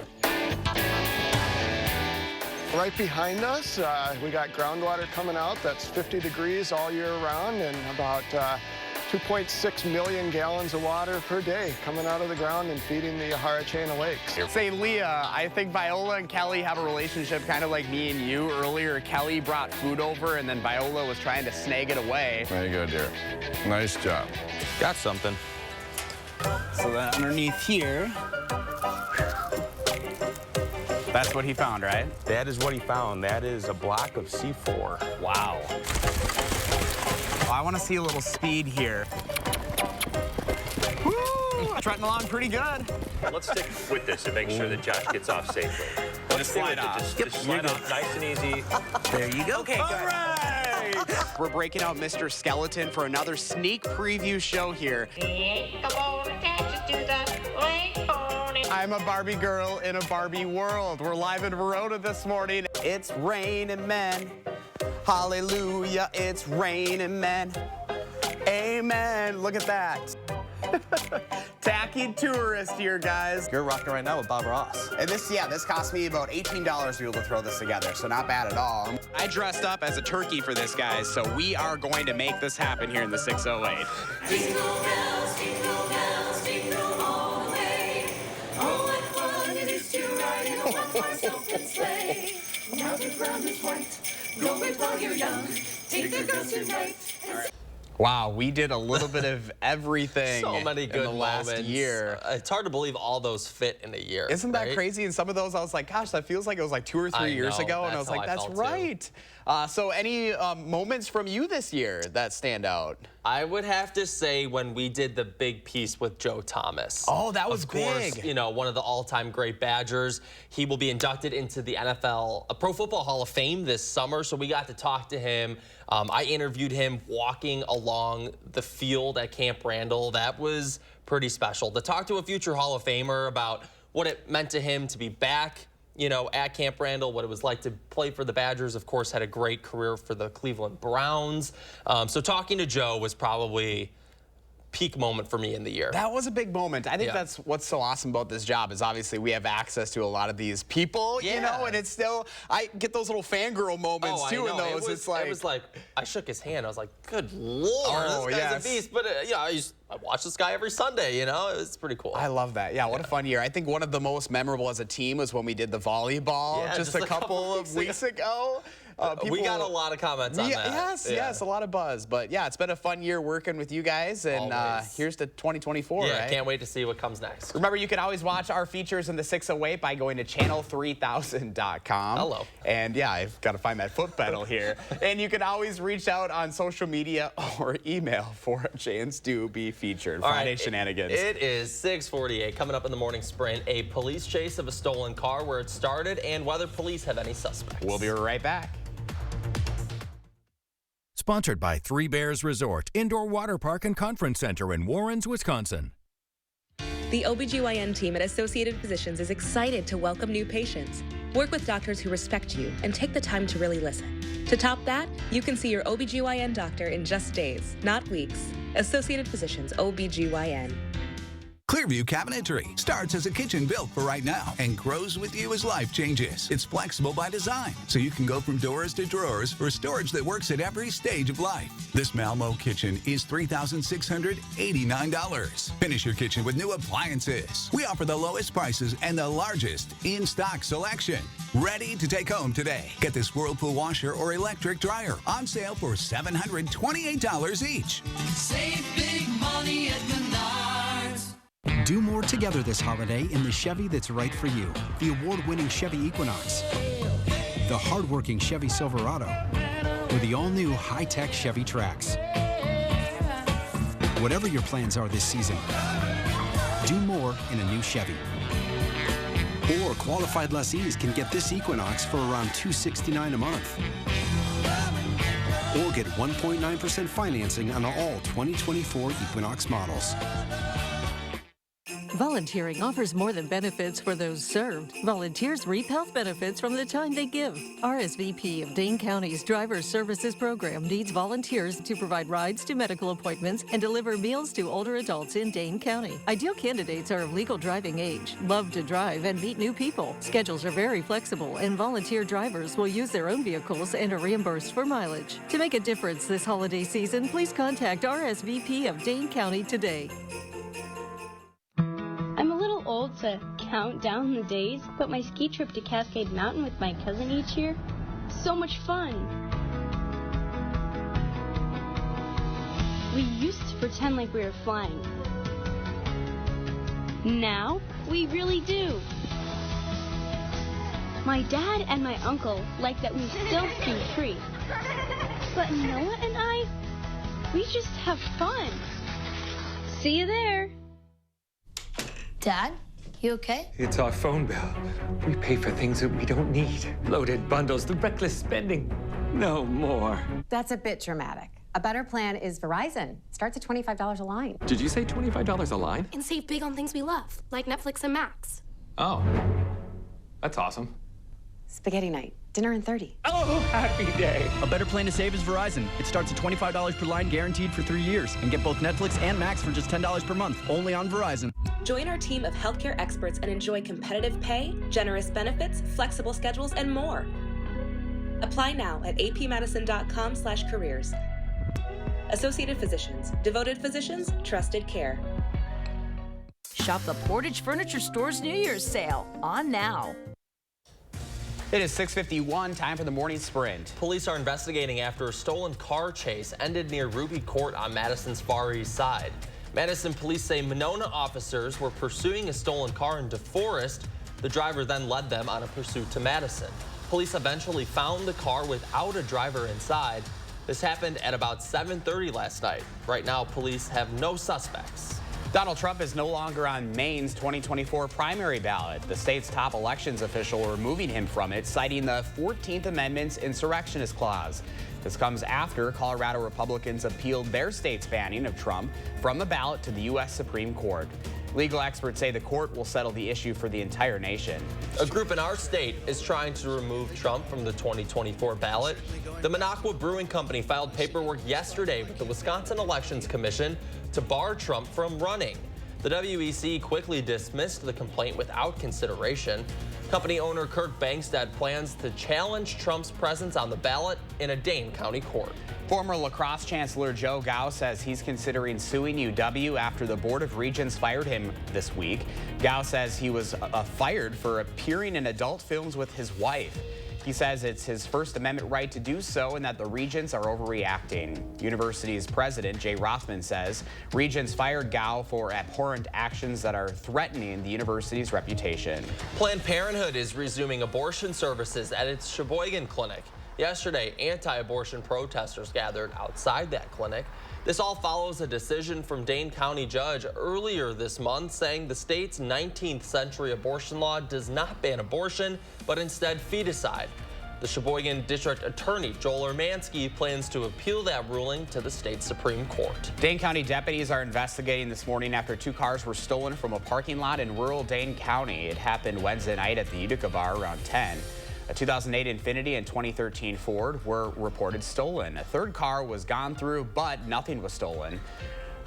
Right behind us, we got groundwater coming out that's 50 degrees all year round and about 2.6 million gallons of water per day coming out of the ground and feeding the Yahara chain of lakes. Say, Leah, I think Viola and Kelly have a relationship kind of like me and you. Earlier, Kelly brought food over, and then Viola was trying to snag it away. Very good, dear. Nice job. Got something. So then underneath here, That's what he found, right? That is what he found. That is a block of C4. Wow. I want to see a little speed here. Woo! Trotting along pretty good. Let's stick with this to make sure that Josh gets off safely. Let's slide off. Just slide off nice and easy. There you go. Okay, All good. right. We're breaking out Mr. Skeleton for another sneak preview show here. I'm a Barbie girl in a Barbie world. We're live in Verona this morning. It's raining men. Hallelujah, it's raining men. Amen. Look at that. Tacky tourist here, guys. You're rocking right now with Bob Ross. And this cost me about $18 to be able to throw this together, so not bad at all. I dressed up as a turkey for this, guys, so we are going to make this happen here in the 608. Jingle bells, jingle bells, jingle all the way. Oh, what fun it is to ride in a one-horse open sleigh. Now the ground is white, go with while you're young. Take the girls tonight. Wow, we did a little bit of everything So many good in the last moments. year. It's hard to believe all those fit in a year. Isn't that right? crazy? And some of those, I was like, gosh, that feels like it was like 2 or 3 years know, ago. And I was that's how like, I that's felt right. So any moments from you this year that stand out? I would have to say when we did the big piece with Joe Thomas. Oh, that was of course, big. You know, one of the all-time great Badgers. He will be inducted into the NFL Pro Football Hall of Fame this summer, so we got to talk to him. I interviewed him walking along the field at Camp Randall. That was pretty special. To talk to a future Hall of Famer about what it meant to him to be back, you know, at Camp Randall, what it was like to play for the Badgers. Of course, had a great career for the Cleveland Browns. So talking to Joe was probably peak moment for me in the year. That was a big moment. I think that's what's so awesome about this job is obviously we have access to a lot of these people, you know, and it's still, I get those little fangirl moments too in those. It was like, I shook his hand. I was like, good Lord, this guy's a beast. But yeah, I watch this guy every Sunday, you know, it's pretty cool. I love that. Yeah, what a fun year. I think one of the most memorable as a team was when we did the volleyball just a couple of weeks ago. We got a lot of comments on that. Yes, a lot of buzz. But yeah, it's been a fun year working with you guys. And here's to 2024, yeah, right? Can't wait to see what comes next. Remember, you can always watch our features in the 608 by going to channel3000.com. Hello. And yeah, I've got to find that foot pedal here. And you can always reach out on social media or email for a chance to be featured. Friday Shenanigans. It is 6:48. Coming up in the morning sprint, a police chase of a stolen car, where it started, and whether police have any suspects. We'll be right back. Sponsored by Three Bears Resort, Indoor Water Park and Conference Center in Warrens, Wisconsin. The OBGYN team at Associated Physicians is excited to welcome new patients. Work with doctors who respect you and take the time to really listen. To top that, you can see your OBGYN doctor in just days, not weeks. Associated Physicians, OBGYN. Clearview Cabinetry starts as a kitchen built for right now and grows with you as life changes. It's flexible by design, so you can go from doors to drawers for storage that works at every stage of life. This Malmo kitchen is $3,689. Finish your kitchen with new appliances. We offer the lowest prices and the largest in-stock selection. Ready to take home today. Get this Whirlpool washer or electric dryer on sale for $728 each. Save big money at Menards. Do more together this holiday in the Chevy that's right for you. The award-winning Chevy Equinox, the hard-working Chevy Silverado, or the all-new high-tech Chevy Trax. Whatever your plans are this season, do more in a new Chevy. Or qualified lessees can get this Equinox for around $269 a month. Or get 1.9% financing on all 2024 Equinox models. Volunteering offers more than benefits for those served. Volunteers reap health benefits from the time they give. RSVP of Dane County's Driver Services Program needs volunteers to provide rides to medical appointments and deliver meals to older adults in Dane County. Ideal candidates are of legal driving age, love to drive, and meet new people. Schedules are very flexible, and volunteer drivers will use their own vehicles and are reimbursed for mileage. To make a difference this holiday season, please contact RSVP of Dane County today. I'm a little old to count down the days, but my ski trip to Cascade Mountain with my cousin each year, so much fun. We used to pretend like we were flying. Now, we really do. My dad and my uncle like that we still do free. But Noah and I, we just have fun. See you there. Dad, you okay? It's our phone bill. We pay for things that we don't need. Loaded bundles, the reckless spending. No more. That's a bit dramatic. A better plan is Verizon. Starts at $25 a line. Did you say $25 a line? And save big on things we love, like Netflix and Max. Oh, that's awesome. Spaghetti night. Dinner in 30. Oh, happy day. A better plan to save is Verizon. It starts at $25 per line, guaranteed for 3 years. And get both Netflix and Max for just $10 per month, only on Verizon. Join our team of healthcare experts and enjoy competitive pay, generous benefits, flexible schedules, and more. Apply now at apmadison.com/careers. Associated Physicians. Devoted physicians, trusted care. Shop the Portage Furniture Store's New Year's sale on now. It is 6:51, time for the morning sprint. Police are investigating after a stolen car chase ended near Ruby Court on Madison's Far East Side. Madison police say Monona officers were pursuing a stolen car in DeForest. The driver then led them on a pursuit to Madison. Police eventually found the car without a driver inside. This happened at about 7:30 last night. Right now, police have no suspects. Donald Trump is no longer on Maine's 2024 primary ballot. The state's top elections official removing him from it, citing the 14th Amendment's insurrectionist clause. This comes after Colorado Republicans appealed their state's banning of Trump from the ballot to the U.S. Supreme Court. Legal experts say the court will settle the issue for the entire nation. A group in our state is trying to remove Trump from the 2024 ballot. The Minocqua Brewing Company filed paperwork yesterday with the Wisconsin Elections Commission to bar Trump from running. The WEC quickly dismissed the complaint without consideration. Company owner Kirk Bangstad plans to challenge Trump's presence on the ballot in a Dane County court. Former lacrosse chancellor Joe Gao says he's considering suing UW after the Board of Regents fired him this week. Gao says he was fired for appearing in adult films with his wife. He says it's his First Amendment right to do so and that the regents are overreacting. University's president, Jay Rothman, says regents fired Gao for abhorrent actions that are threatening the university's reputation. Planned Parenthood is resuming abortion services at its Sheboygan clinic. Yesterday, anti-abortion protesters gathered outside that clinic. This all follows a decision from Dane County judge earlier this month saying the state's 19th century abortion law does not ban abortion, but instead feticide. The Sheboygan District Attorney, Joel Ermansky, plans to appeal that ruling to the state Supreme Court. Dane County deputies are investigating this morning after 2 cars were stolen from a parking lot in rural Dane County. It happened Wednesday night at the Utica Bar around 10. A 2008 Infiniti and 2013 Ford were reported stolen. A third car was gone through, but nothing was stolen.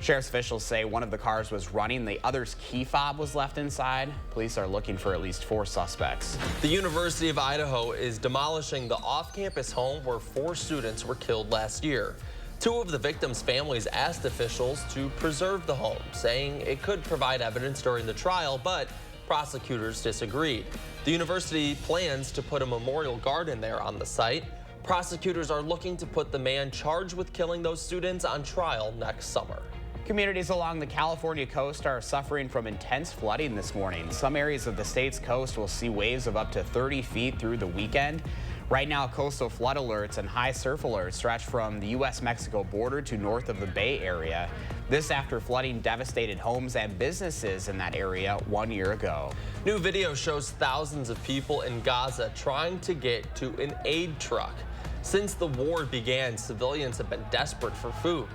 Sheriff's officials say one of the cars was running. The other's key fob was left inside. Police are looking for at least 4 suspects. The University of Idaho is demolishing the off-campus home where 4 students were killed last year. 2 of the victims' families asked officials to preserve the home, saying it could provide evidence during the trial, but prosecutors disagreed. The university plans to put a memorial garden there on the site. Prosecutors are looking to put the man charged with killing those students on trial next summer. Communities along the California coast are suffering from intense flooding this morning. Some areas of the state's coast will see waves of up to 30 feet through the weekend. Right now, coastal flood alerts and high surf alerts stretch from the U.S.-Mexico border to north of the Bay Area. This after flooding devastated homes and businesses in that area 1 year ago. New video shows thousands of people in Gaza trying to get to an aid truck. Since the war began, civilians have been desperate for food.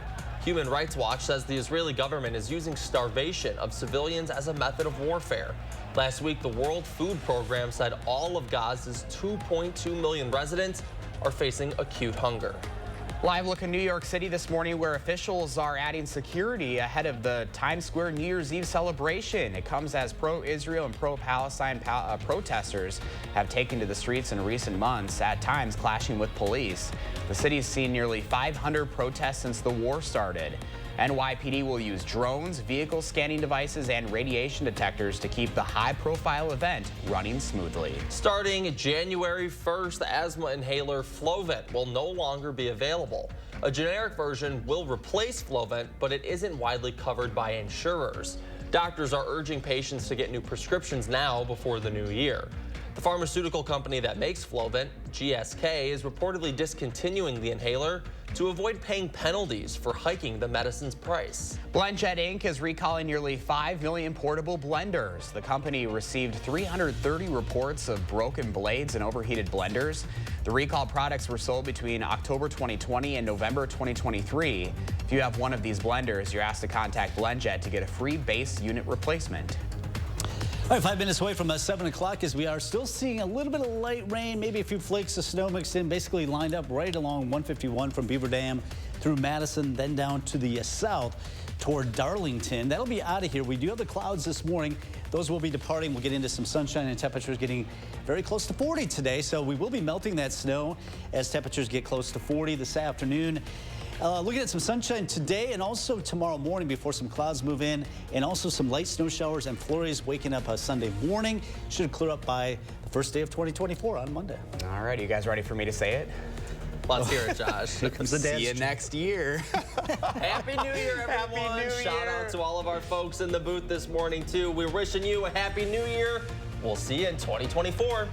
Human Rights Watch says the Israeli government is using starvation of civilians as a method of warfare. Last week, the World Food Program said all of Gaza's 2.2 million residents are facing acute hunger. Live look in New York City this morning where officials are adding security ahead of the Times Square New Year's Eve celebration. It comes as pro-Israel and pro-Palestine protesters have taken to the streets in recent months, at times clashing with police. The city's seen nearly 500 protests since the war started. NYPD will use drones, vehicle scanning devices, and radiation detectors to keep the high-profile event running smoothly. Starting January 1st, the asthma inhaler Flovent will no longer be available. A generic version will replace Flovent, but it isn't widely covered by insurers. Doctors are urging patients to get new prescriptions now before the new year. The pharmaceutical company that makes Flovent, GSK, is reportedly discontinuing the inhaler to avoid paying penalties for hiking the medicine's price. BlendJet Inc. is recalling nearly 5 million portable blenders. The company received 330 reports of broken blades and overheated blenders. The recalled products were sold between October 2020 and November 2023. If you have one of these blenders, you're asked to contact BlendJet to get a free base unit replacement. All right, 5 minutes away from 7 o'clock as we are still seeing a little bit of light rain, maybe a few flakes of snow mixed in, basically lined up right along 151 from Beaver Dam through Madison, then down to the south toward Darlington. That'll be out of here. We do have the clouds this morning. Those will be departing. We'll get into some sunshine and temperatures getting very close to 40 today. So we will be melting that snow as temperatures get close to 40 this afternoon. Looking at some sunshine today and also tomorrow morning before some clouds move in, and also some light snow showers and flurries waking up Sunday morning. Should clear up by the first day of 2024 on Monday. All right, you guys ready for me to say it? Let's hear it, Josh. Here comes the dance. See you next year. Happy New Year, everyone. Happy New Shout Year. out to all of our folks in the booth this morning, too. We're wishing you a Happy New Year. We'll see you in 2024.